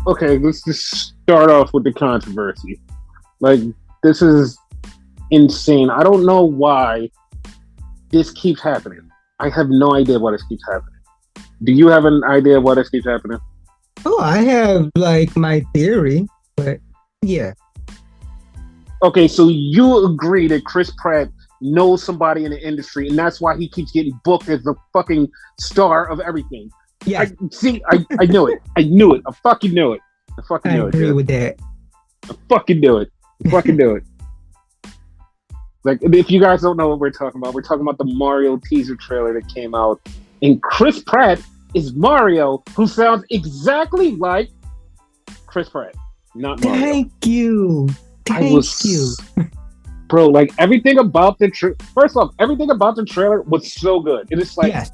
Okay, let's just start off with the controversy. Like, this is insane. I don't know why this keeps happening. I have no idea why this keeps happening. Do you have an idea why this keeps happening? Oh, I have like my theory, but yeah. Okay, so you agree that Chris Pratt knows somebody in the industry, and that's why he keeps getting booked as the fucking star of everything. Yeah. I knew it. I knew it. I fucking knew it. I agree with that. I fucking knew it. I fucking knew it. Like, if you guys don't know what we're talking about the Mario teaser trailer that came out, and Chris Pratt is Mario, who sounds exactly like Chris Pratt, not Mario. Thank you. Thank you. Bro, like, everything about the first off, everything about the trailer was so good. It is like, yes.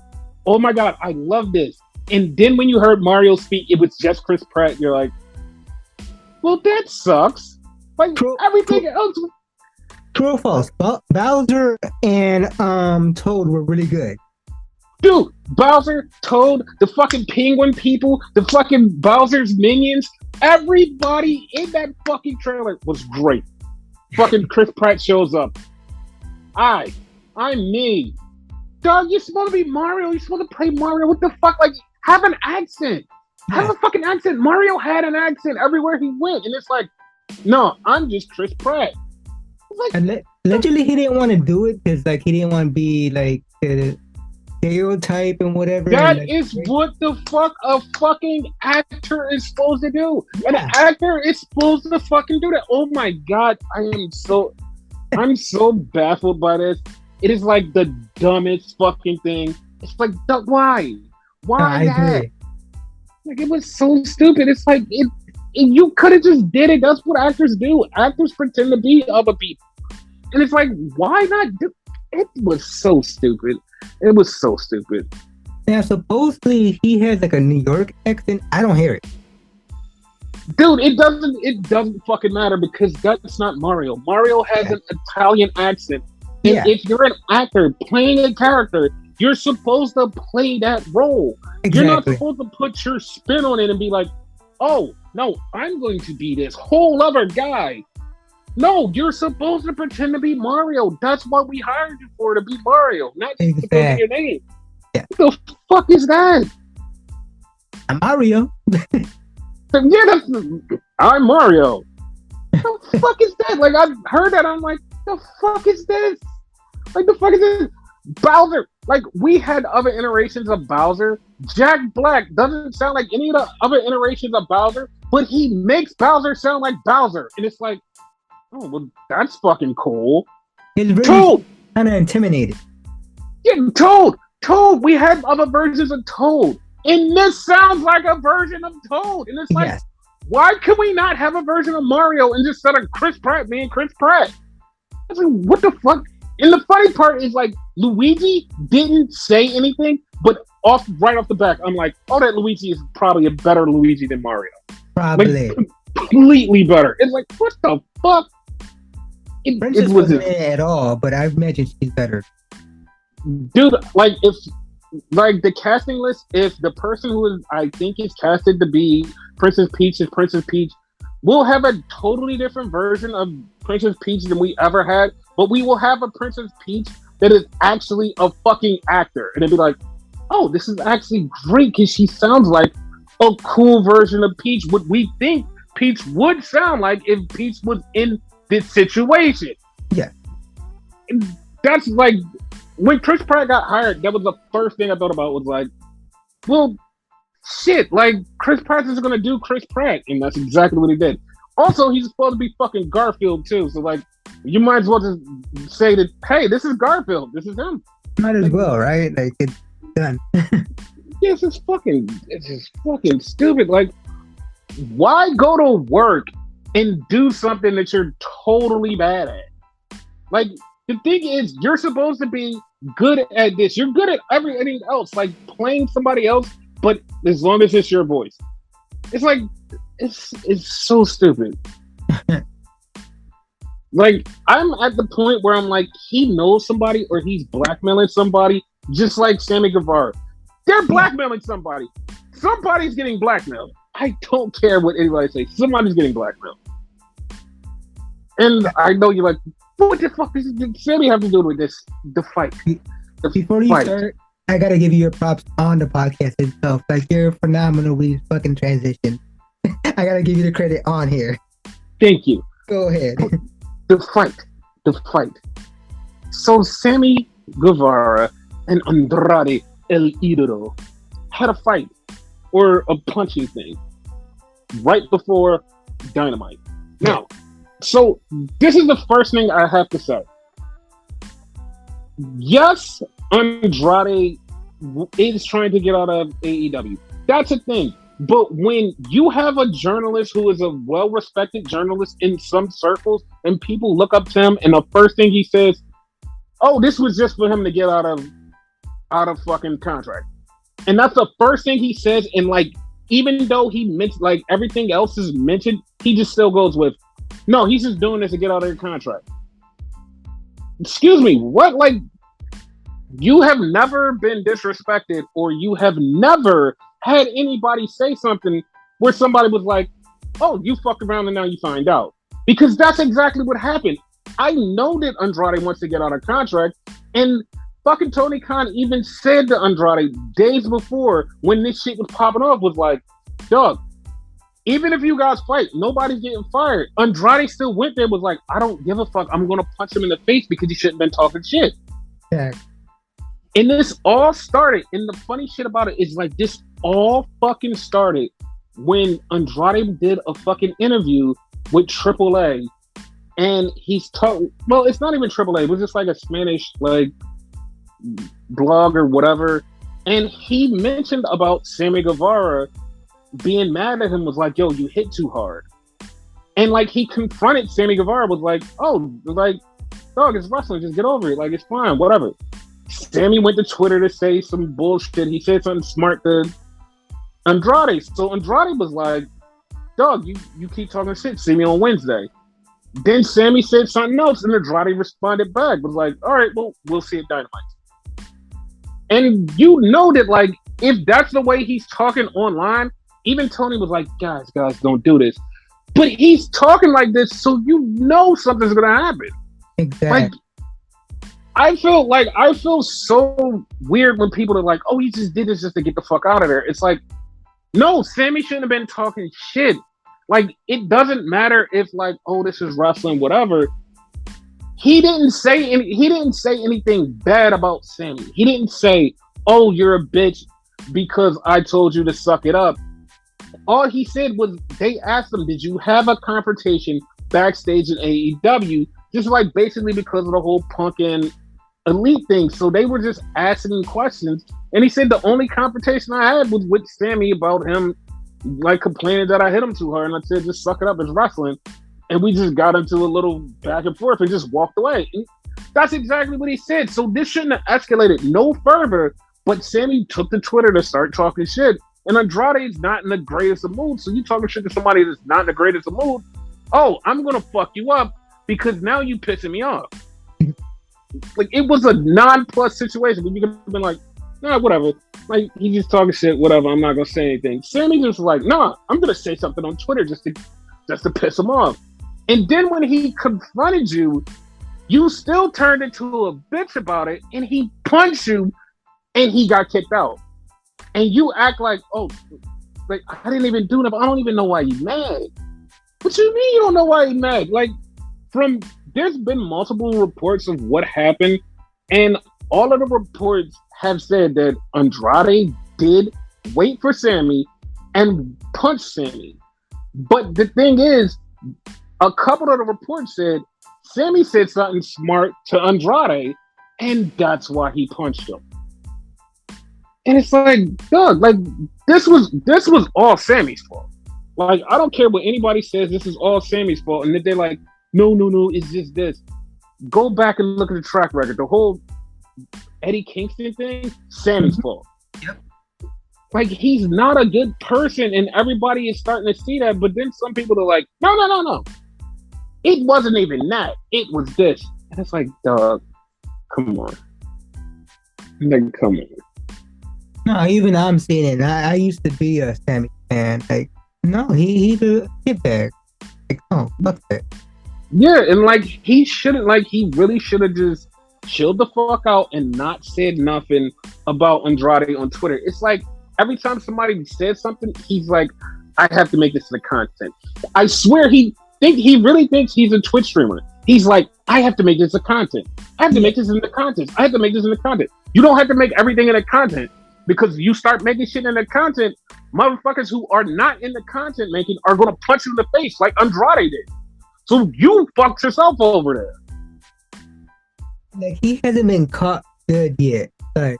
Oh my god, I love this. And then when you heard Mario speak, it was just Chris Pratt. You're like, well, that sucks. Like, everything else. True or false? Bowser and Toad were really good. Dude, Bowser, Toad, the fucking penguin people, the fucking Bowser's minions, everybody in that fucking trailer was great. Fucking Chris Pratt shows up. I'm me. Dog, you're supposed to be Mario. You're supposed to play Mario. What the fuck? Like, have an accent. Have a fucking accent. Mario had an accent everywhere he went. And it's like, no, I'm just Chris Pratt. Like, allegedly, he didn't want to do it because, like, he didn't want to be, like, the stereotype and whatever. That is what the fuck a fucking actor is supposed to do. Yeah. An actor is supposed to fucking do that. Oh my god, I'm so baffled by this. It is like the dumbest fucking thing. It's like, why? Why that? Like, it was so stupid. It's like, you could have just did it. That's what actors do. Actors pretend to be other people. And it's like, why not do it? Was so stupid. It was so stupid. Now, supposedly he has like a New York accent. I don't hear it. Dude, it doesn't fucking matter because that's not Mario. Mario has an Italian accent. And if you're an actor playing a character, you're supposed to play that role. Exactly. You're not supposed to put your spin on it and be like, oh, no, I'm going to be this whole other guy. No, you're supposed to pretend to be Mario. That's what we hired you for, to be Mario, not to put your name. Yeah. What the fuck is that? I'm Mario. I'm Mario. What the fuck is that? Like, I've heard that. I'm like, the fuck is this? Like, the fuck is this? Bowser. Like, we had other iterations of Bowser. Jack Black doesn't sound like any of the other iterations of Bowser, but he makes Bowser sound like Bowser. And it's like, oh, well, that's fucking cool. It's really Toad! Kind of intimidated. Yeah, Toad! We had other versions of Toad. And this sounds like a version of Toad. And it's like, why can we not have a version of Mario and just set a Chris Pratt being Chris Pratt? It's like, what the fuck? And the funny part is, like, Luigi didn't say anything, but right off the back, I'm like, oh, that Luigi is probably a better Luigi than Mario. Probably. Like, completely better. It's like, what the fuck? Princess wasn't at all, but I imagine she's better. Dude, like, if, like, the casting list, if the person who is, I think is casted to be Princess Peach is Princess Peach, we'll have a totally different version of Princess Peach than we ever had, but we will have a Princess Peach that is actually a fucking actor. And it'd be like, oh, this is actually great because she sounds like a cool version of Peach, what we think Peach would sound like if Peach was in this situation. Yeah. And that's like, when Chris Pratt got hired, that was the first thing I thought about was like, well, shit, like, Chris Pratt is going to do Chris Pratt. And that's exactly what he did. Also, he's supposed to be fucking Garfield, too. So, like, you might as well just say that, hey, this is Garfield. This is him. Might as well, right? Like, it's done. Yeah, it's just fucking stupid. Like, why go to work and do something that you're totally bad at? Like, the thing is, you're supposed to be good at this. You're good at everything else, like playing somebody else, but as long as it's your voice. It's like, it's so stupid. Like, I'm at the point where I'm like, he knows somebody or he's blackmailing somebody, just like Sammy Guevara. They're blackmailing somebody. Somebody's getting blackmailed. I don't care what anybody says. Somebody's getting blackmailed. And I know you're like, what the fuck does Sammy have to do with this? The fight. Before you start, I gotta give you your props on the podcast itself. Like, you're phenomenally fucking transitioned. I gotta give you the credit on here. Thank you. Go ahead. The fight. So Sammy Guevara and Andrade El Idolo had a fight, or a punching thing, right before Dynamite. Now, so this is the first thing I have to say. Yes, Andrade is trying to get out of AEW. That's a thing. But when you have a journalist who is a well-respected journalist in some circles, and people look up to him, and the first thing he says, "Oh, this was just for him to get out of fucking contract," and that's the first thing he says. And like, even though he mentioned like everything else is mentioned, he just still goes with, "No, he's just doing this to get out of your contract." Excuse me, what? Like, you have never been disrespected, or you have never had anybody say something where somebody was like, "Oh, you fucked around and now you find out." Because that's exactly what happened. I know that Andrade wants to get out of contract, and fucking Tony Khan even said to Andrade days before when this shit was popping off, was like, "Dog, even if you guys fight, nobody's getting fired." Andrade still went there, was like, "I don't give a fuck. I'm gonna punch him in the face because he shouldn't have been talking shit." Yeah. And this all started, and the funny shit about it is like, this all fucking started when Andrade did a fucking interview with AAA, and he's well, it's not even AAA, it was just like a Spanish like blog or whatever, and he mentioned about Sammy Guevara being mad at him, was like, "Yo, you hit too hard," and like he confronted Sammy Guevara, was like, "Oh, like, dog, it's wrestling, just get over it, like, it's fine, whatever." Sammy went to Twitter to say some bullshit. He said something smart to Andrade. So Andrade was like, "Dog, you keep talking shit. See me on Wednesday." Then Sammy said something else, and Andrade responded back. Was like, "All right, well, we'll see at Dynamite." And you know that, like, if that's the way he's talking online, even Tony was like, guys, don't do this. But he's talking like this, so you know something's going to happen. Exactly. Like, I feel so weird when people are like, "Oh, he just did this just to get the fuck out of there." It's like, no, Sammy shouldn't have been talking shit. Like, it doesn't matter if like, "Oh, this is wrestling," whatever. He didn't say anything bad about Sammy. He didn't say, "Oh, you're a bitch because I told you to suck it up." All he said was, they asked him, "Did you have a confrontation backstage in AEW?" Just like basically because of the whole Punk and Elite thing. So they were just asking questions. And he said the only confrontation I had was with Sammy about him like complaining that I hit him too hard. And I said, "Just suck it up, it's wrestling." And we just got into a little back and forth and just walked away. And that's exactly what he said. So this shouldn't have escalated no further. But Sammy took to Twitter to start talking shit. And Andrade's not in the greatest of moods. So you talking shit to somebody that's not in the greatest of mood. "Oh, I'm going to fuck you up because now you pissing me off." Like, it was a non-plus situation. But you could have been like, "Nah, whatever. Like, he's just talking shit, whatever. I'm not going to say anything." Sammy just like, "Nah, I'm going to say something on Twitter just to piss him off." And then when he confronted you, you still turned into a bitch about it, and he punched you, and he got kicked out. And you act like, "Oh, like, I didn't even do nothing. I don't even know why you mad." What you mean you don't know why you mad? Like, there's been multiple reports of what happened, and all of the reports have said that Andrade did wait for Sammy and punch Sammy. But the thing is, a couple of the reports said Sammy said something smart to Andrade, and that's why he punched him. And it's like, dog, like, this was all Sammy's fault. Like, I don't care what anybody says, this is all Sammy's fault. And if they're like, no, it's just this. Go back and look at the track record. The whole Eddie Kingston thing, Sammy's fault. Yep. Like, he's not a good person, and everybody is starting to see that. But then some people are like, no. It wasn't even that. It was this. And it's like, dog, come on. Like, come on. No, even I'm seeing it. I used to be a Sammy fan. Like, No, he's a shitbag. Like, oh, fuck that. Yeah, and like he shouldn't. Like he really should have just chilled the fuck out and not said nothing about Andrade on Twitter. It's like every time somebody says something, he's like, "I have to make this into content." I swear he really thinks he's a Twitch streamer. He's like, "I have to make this a content. I have to make this into content. I have to make this into content." You don't have to make everything into content because you start making shit into content. Motherfuckers who are not in the content making are going to punch you in the face like Andrade did. So you fucked yourself over there. Like he hasn't been caught good yet. Like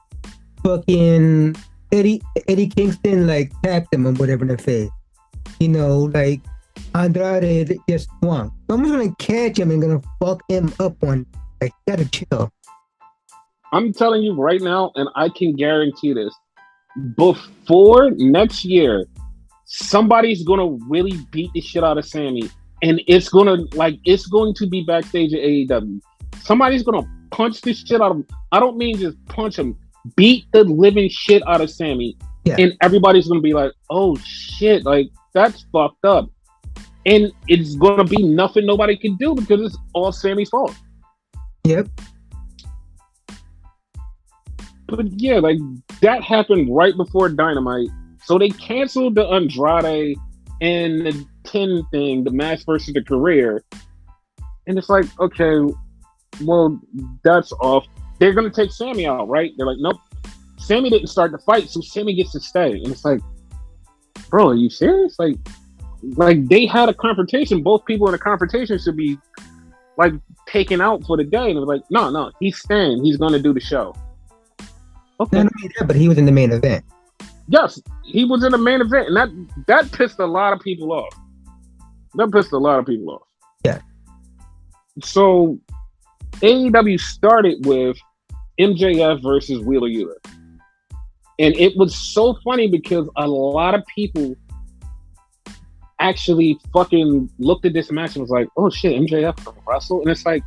fucking Eddie Kingston like tapped him or whatever in the face. You know, like Andrade just swung. Someone's gonna catch him and gonna fuck him up on. Like, you gotta chill. I'm telling you right now, and I can guarantee this. Before next year, somebody's gonna really beat the shit out of Sammy, and it's going to be backstage at AEW. Somebody's gonna punch the shit out of him. I don't mean just punch him, beat the living shit out of Sammy, and everybody's gonna be like, "Oh shit, like that's fucked up," and it's gonna be nothing nobody can do because it's all Sammy's fault. Yep. But yeah, like that happened right before Dynamite. So they canceled the Andrade and the 10 thing, the match versus the career. And it's like, okay, well, that's off. They're going to take Sammy out, right? They're like, nope. Sammy didn't start the fight, so Sammy gets to stay. And it's like, bro, are you serious? Like they had a confrontation. Both people in a confrontation should be like taken out for the day. And it was like, no, he's staying. He's going to do the show. Okay. Not only that, but he was in the main event. Yes, he was in the main event, and that pissed a lot of people off. Yeah. So AEW started with MJF versus Wheeler Yuta. And it was so funny because a lot of people actually fucking looked at this match and was like, oh shit, MJF can wrestle? And it's like,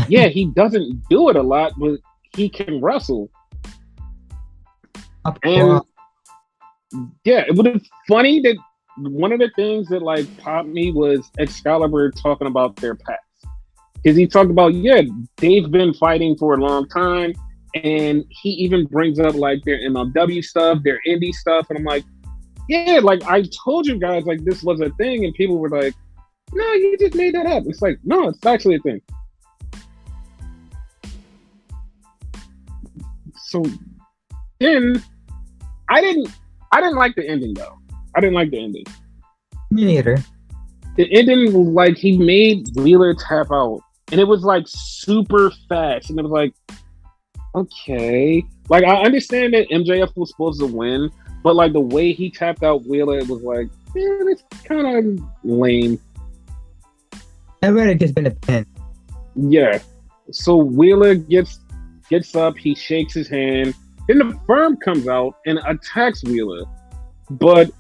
yeah, he doesn't do it a lot, but he can wrestle. And yeah, it was funny that one of the things that like popped me was Excalibur talking about their past. Because he talked about, yeah, they've been fighting for a long time. And he even brings up like their MLW stuff, their indie stuff. And I'm like, yeah, like I told you guys like this was a thing. And people were like, no, you just made that up. It's like, no, it's actually a thing. So then I didn't like the ending though. I didn't like the ending. Me neither. The ending was like he made Wheeler tap out, and it was like super fast, and it was like, okay, like I understand that MJF was supposed to win, but like the way he tapped out Wheeler, it was like, man, it's kind of lame. I'd rather just been a pin. Yeah. So Wheeler gets up, he shakes his hand. Then the Firm comes out and attacks Wheeler. But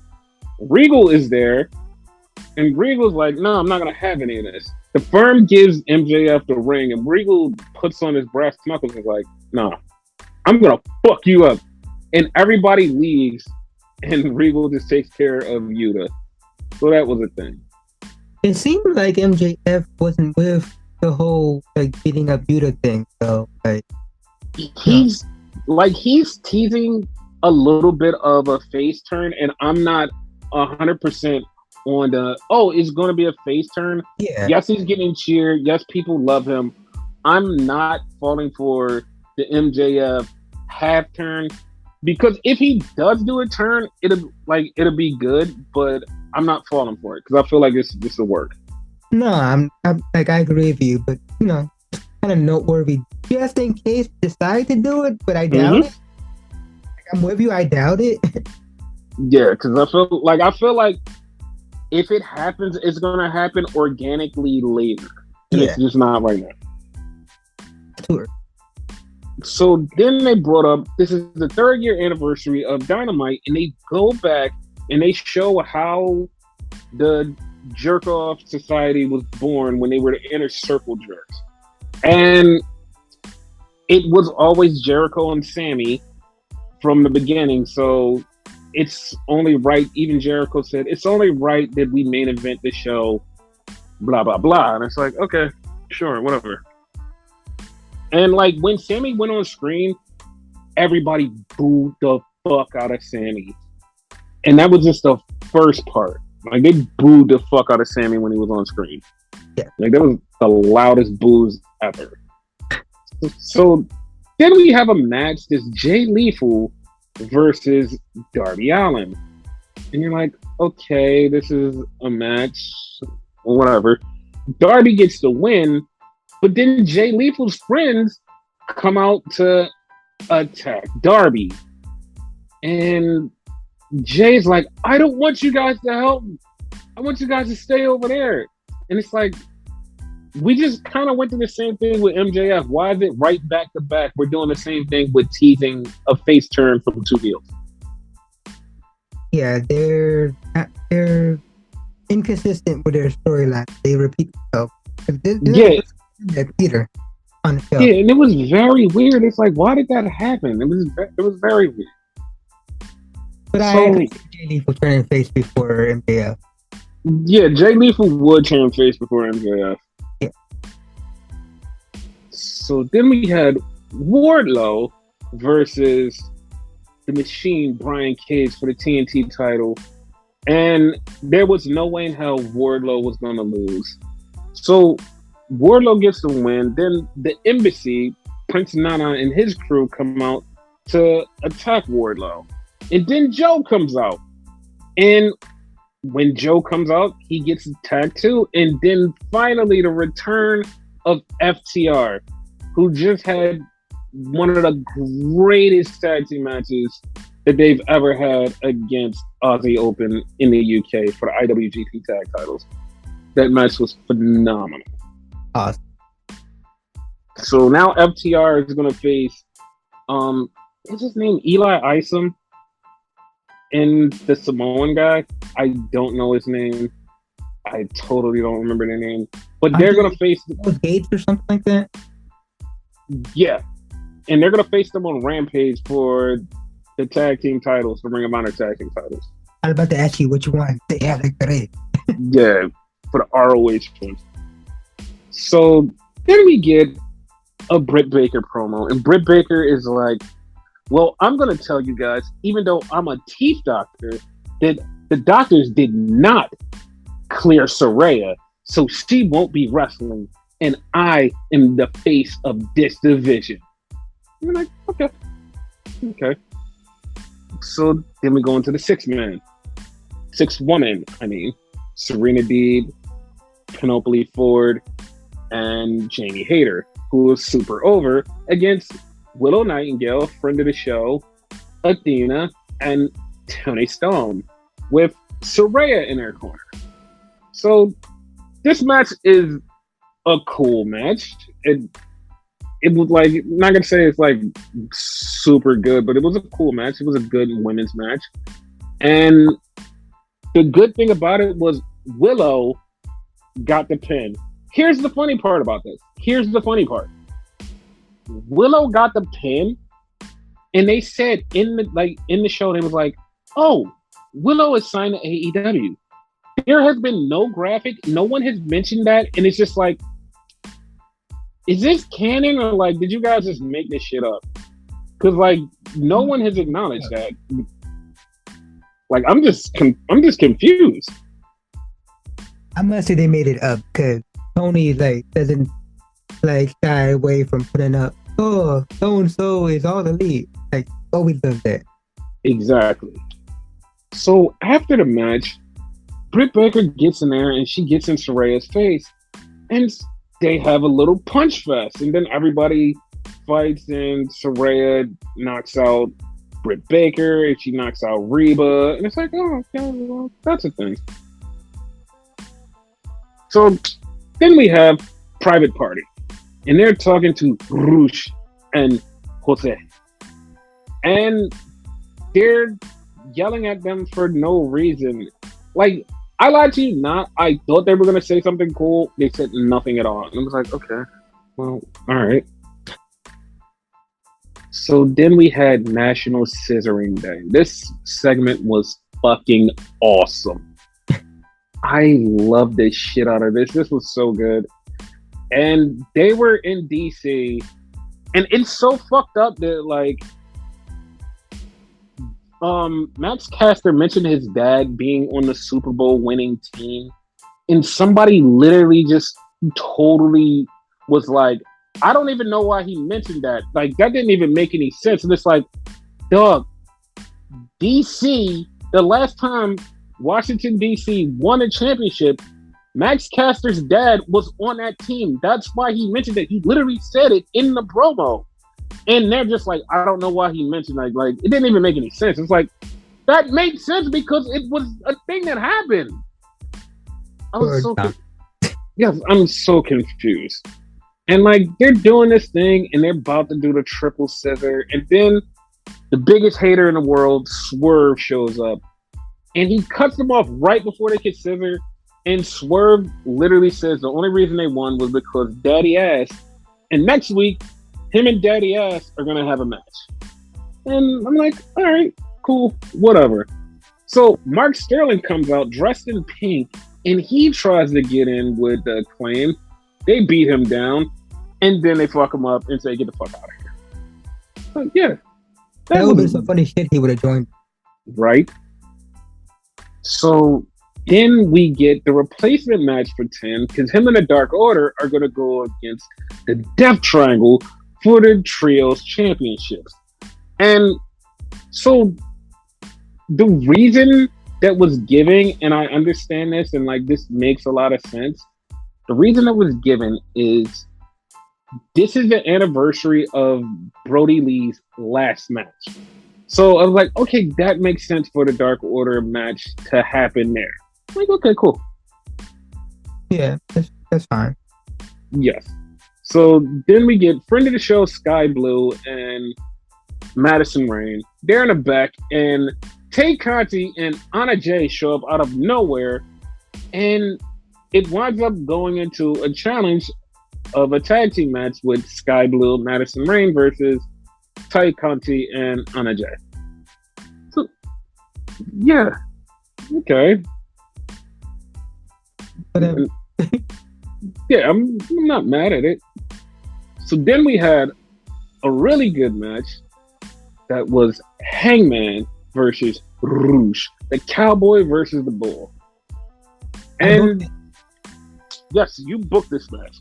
Regal is there. And Regal's like, no, I'm not going to have any of this. The Firm gives MJF the ring. And Regal puts on his brass knuckles and is like, nah, I'm going to fuck you up. And everybody leaves. And Regal just takes care of Yuta. So that was a thing. It seemed like MJF wasn't with the whole like beating up Yuta thing. So like he's teasing a little bit of a face turn, and I'm not 100% on the it's going to be a face turn. Yeah. Yes, he's getting cheered. Yes, people love him. I'm not falling for the MJF half turn because if he does do a turn, it'll be good. But I'm not falling for it because I feel like this will work. No, I'm like I agree with you, but you know, kind of noteworthy just in case decide to do it, but I doubt it. Like, I'm with you. I doubt it. Yeah, because I feel like if it happens, it's gonna happen organically later, and it's just not right now. Sure. So then they brought up this is the 3rd year anniversary of Dynamite, and they go back and they show how the Jerk Off Society was born when they were the Inner Circle Jerks, and it was always Jericho and Sammy from the beginning. So it's only right. Even Jericho said it's only right that we main event the show. Blah blah blah, and it's like, okay, sure, whatever. And like when Sammy went on screen, everybody booed the fuck out of Sammy, and that was just the first part. Like they booed the fuck out of Sammy when he was on screen. Yeah, like that was the loudest boos ever. So then we have a match. This Jay Lethal versus Darby Allin, and you're like, okay, this is a match, whatever. Darby gets the win, but then Jay Lethal's friends come out to attack Darby, and Jay's like, I don't want you guys to help me. I want you guys to stay over there. And it's like, we just kind of went through the same thing with MJF. Why is it right back to back? We're doing the same thing with teasing a face turn from two heels. Yeah, they're inconsistent with their storyline. They repeat themselves. Peter on the show. Yeah, and it was very weird. It's like, why did that happen? It was very weird. But I see Jay Lethal turning face before MJF. Yeah, Jay Lethal would turn face before MJF. Yeah. So then we had Wardlow versus the Machine, Brian Cage, for the TNT title. And there was no way in hell Wardlow was going to lose. So Wardlow gets the win. Then the Embassy, Prince Nana and his crew come out to attack Wardlow. And then Joe comes out. And when Joe comes out, he gets attacked too. And then finally the return of FTR, who just had one of the greatest tag team matches that they've ever had against Aussie Open in the UK for the IWGP tag titles. That match was phenomenal. Awesome. So now FTR is going to face, what's his name? Eli Isom and the Samoan guy. I don't know his name. I totally don't remember their name. But they're going to face... Gates or something like that? Yeah. And they're going to face them on Rampage for the tag team titles, the Ring of Honor tag team titles. I was about to ask you what you want. They have like three. Yeah, for the ROH ones. So then we get a Britt Baker promo, and Britt Baker is like, well, I'm going to tell you guys, even though I'm a teeth doctor, that the doctors did not clear Saraya, so she won't be wrestling, and I am the face of this division. You're like, okay. So then we go into the six woman, Serena Deeb, Penelope Ford, and Jamie Hayter, who was super over, against Willow Nightingale, friend of the show, Athena, and Toni Storm, with Saraya in her corner. So this match is a cool match. It was like, I'm not gonna say it's like super good, but it was a cool match. It was a good women's match. And the good thing about it was Willow got the pin. Here's the funny part about this. Willow got the pin, and they said in the show, they was like, oh, Willow is signed to AEW. There has been no graphic, no one has mentioned that, and it's just like, is this canon, or like, did you guys just make this shit up? Because like, no one has acknowledged that. Like, I'm just confused. I must say they made it up, because Tony like doesn't like shy away from putting up, oh, so and so is all elite. Like, always does that. Exactly. So after the match, Britt Baker gets in there and she gets in Saraya's face, and they have a little punch fest, and then everybody fights, and Saraya knocks out Britt Baker, and she knocks out Reba, and it's like, oh, okay, well, that's a thing. So then we have Private Party, and they're talking to Rush and Jose, and they're yelling at them for no reason. Like, I lied to you not. I thought they were going to say something cool. They said nothing at all. And I was like, okay, well, all right. So then we had National Scissoring Day. This segment was fucking awesome. I loved the shit out of this. This was so good. And they were in DC, and it's so fucked up that like Max Caster mentioned his dad being on the Super Bowl winning team, and somebody literally just totally was like, I don't even know why he mentioned that. Like, that didn't even make any sense. And it's like, dog, DC, the last time Washington, DC won a championship, Max Caster's dad was on that team. That's why he mentioned it. He literally said it in the promo. And they're just like, I don't know why he mentioned that. Like, it didn't even make any sense. It's like, that makes sense because it was a thing that happened. I was so yes, I'm so confused. And like, they're doing this thing and they're about to do the triple scissor. And then the biggest hater in the world, Swerve, shows up. And he cuts them off right before they hit scissor. And Swerve literally says the only reason they won was because Daddy Ass. And next week, him and Daddy Ass are going to have a match. And I'm like, all right, cool, whatever. So Mark Sterling comes out dressed in pink, and he tries to get in with the Claim. They beat him down, and then they fuck him up and say, get the fuck out of here. But yeah. That would have been some funny shit he would have joined. Right? So then we get the replacement match for 10, because him and the Dark Order are going to go against the Death Triangle for the Trios Championships. And so the reason that was given, and I understand this, and like this makes a lot of sense, the reason that was given is this is the anniversary of Brody Lee's last match. So I was like, okay, that makes sense for the Dark Order match to happen there. I'm like, okay, cool. Yeah, that's fine. Yes. So then we get friend of the show, Sky Blue, and Madison Rain. They're in the back, and Tay Conti and Anna Jay show up out of nowhere, and it winds up going into a challenge of a tag team match with Sky Blue, Madison Rain versus Tay Conti and Anna Jay. So, yeah. Okay. Whatever. Yeah, I'm not mad at it. So then we had a really good match that was Hangman versus Rouge, the Cowboy versus the Bull. And yes, you booked this match.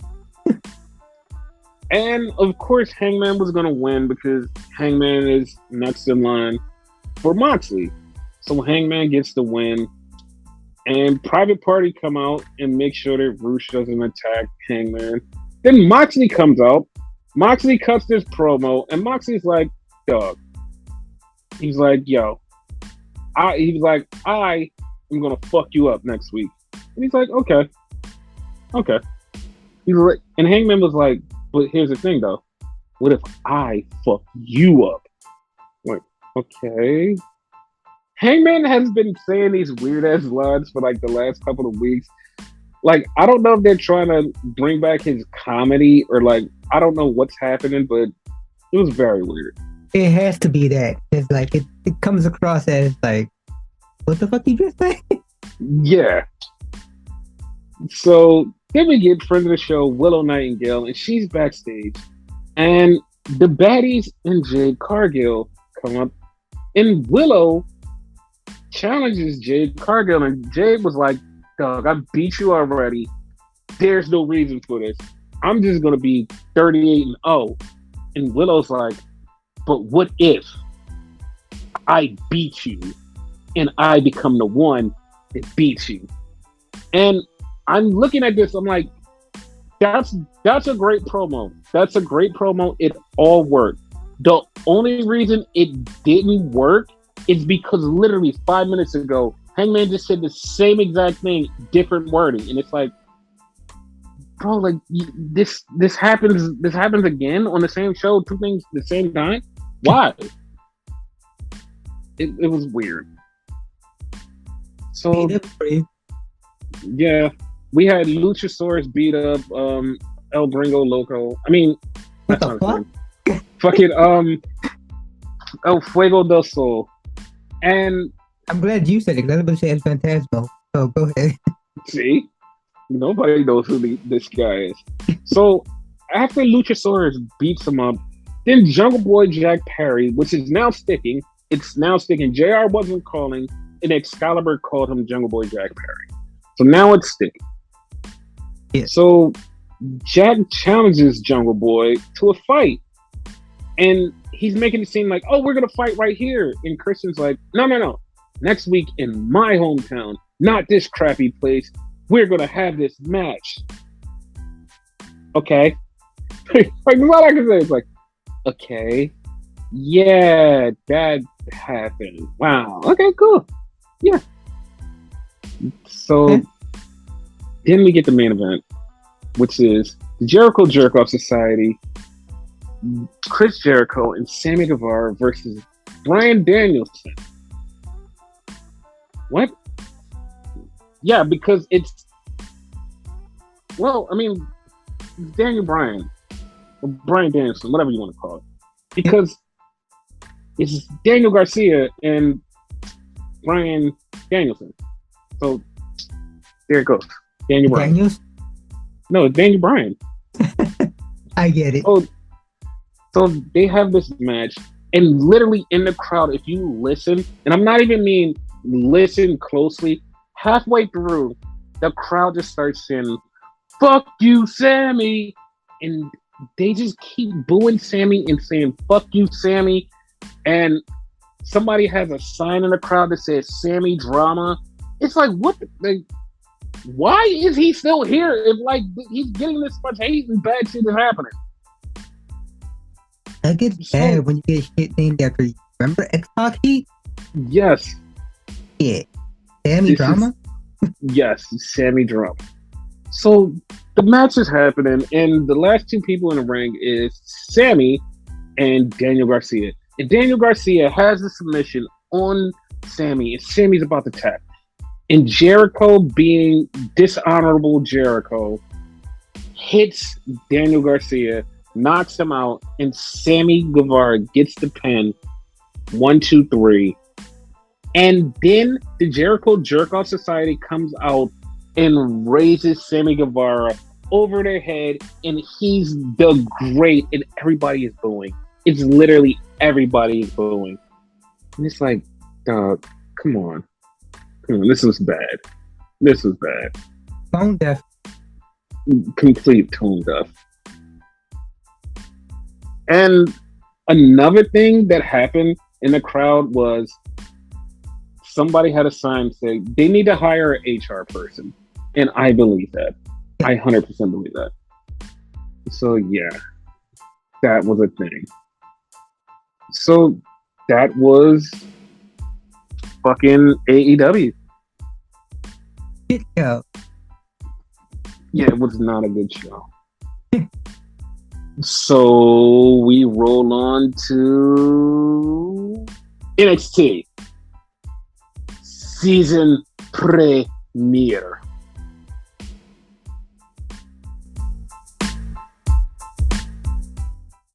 And of course, Hangman was going to win because Hangman is next in line for Moxley. So Hangman gets the win. And Private Party come out and make sure that Rouge doesn't attack Hangman. Then Moxley comes out. Moxley cuts this promo, and Moxley's like, dog. He's like, yo. I am gonna fuck you up next week. And he's like, okay. He's like, and Hangman was like, but here's the thing though. What if I fuck you up? I'm like, okay. Hangman has been saying these weird ass lines for like the last couple of weeks. Like, I don't know if they're trying to bring back his comedy or like, I don't know what's happening, but it was very weird. It has to be that. It's like, it comes across as like, what the fuck you just say? Yeah. So then we get friend of the show, Willow Nightingale, and she's backstage. And the baddies and Jade Cargill come up, and Willow challenges Jade Cargill, and Jade was like, dog, I beat you already. There's no reason for this. I'm just going to be 38-0. And Willow's like, but what if I beat you and I become the one that beats you? And I'm looking at this, I'm like, that's a great promo. That's a great promo. It all worked. The only reason it didn't work is because literally 5 minutes ago, Hangman just said the same exact thing, different wording, and it's like, bro, like this happens again on the same show, two things at the same time. Why? It was weird. So yeah, we had Luchasaurus beat up El Gringo Loco. I mean, what the fuck? Fucking El Fuego del Sol. And I'm glad you said it, because I was about to say El Fantasmo. So go ahead. see, nobody knows who this guy is. So after Luchasaurus beats him up, then Jungle Boy Jack Perry, which is now sticking, it's now sticking. JR wasn't calling, and Excalibur called him Jungle Boy Jack Perry. So now it's sticking. Yeah. So Jack challenges Jungle Boy to a fight. And he's making it seem like, oh, we're going to fight right here. And Christian's like, no. Next week in my hometown, not this crappy place. We're going to have this match. Okay. Like, all I can say is like, okay. Yeah, that happened. Wow. Okay, cool. Yeah. So then we get the main event, which is the Jericho Jerk-Off Society, Chris Jericho and Sammy Guevara versus Bryan Danielson. What? Yeah, because it's, well, I mean, Daniel Bryan, or Bryan Danielson, whatever you want to call it, because it's Daniel Garcia and Bryan Danielson. So there it goes. Daniel Bryan. Daniels? No, it's Daniel Bryan. I get it. So they have this match, and literally in the crowd, if you listen, and I'm not even mean listen closely, halfway through, the crowd just starts saying, "Fuck you, Sammy," and they just keep booing Sammy and saying, "Fuck you, Sammy," and somebody has a sign in the crowd that says "Sammy Drama." It's like, what? Why is he still here if like he's getting this much hate and bad shit is happening? That gets bad when you get shit named after you. Remember X-Pac Heat? Yes. Yeah. Sammy Drama? Yes, Sammy Drama. So the match is happening, and the last two people in the ring is Sammy and Daniel Garcia. And Daniel Garcia has the submission on Sammy, and Sammy's about to tap. And Jericho, being dishonorable Jericho, hits Daniel Garcia, knocks him out, and Sammy Guevara gets the pin. 1, 2, 3. And then the Jericho Jerk-Off Society comes out and raises Sammy Guevara over their head, and he's the great, and everybody is booing. It's literally everybody is booing. And it's like, dog, come on. This was bad. Tone deaf. Complete tone deaf. And another thing that happened in the crowd was somebody had a sign saying they need to hire an HR person. And I believe that. I 100% believe that. So yeah, that was a thing. So that was fucking AEW. Yeah. Yeah, it was not a good show. So we roll on to NXT season premiere.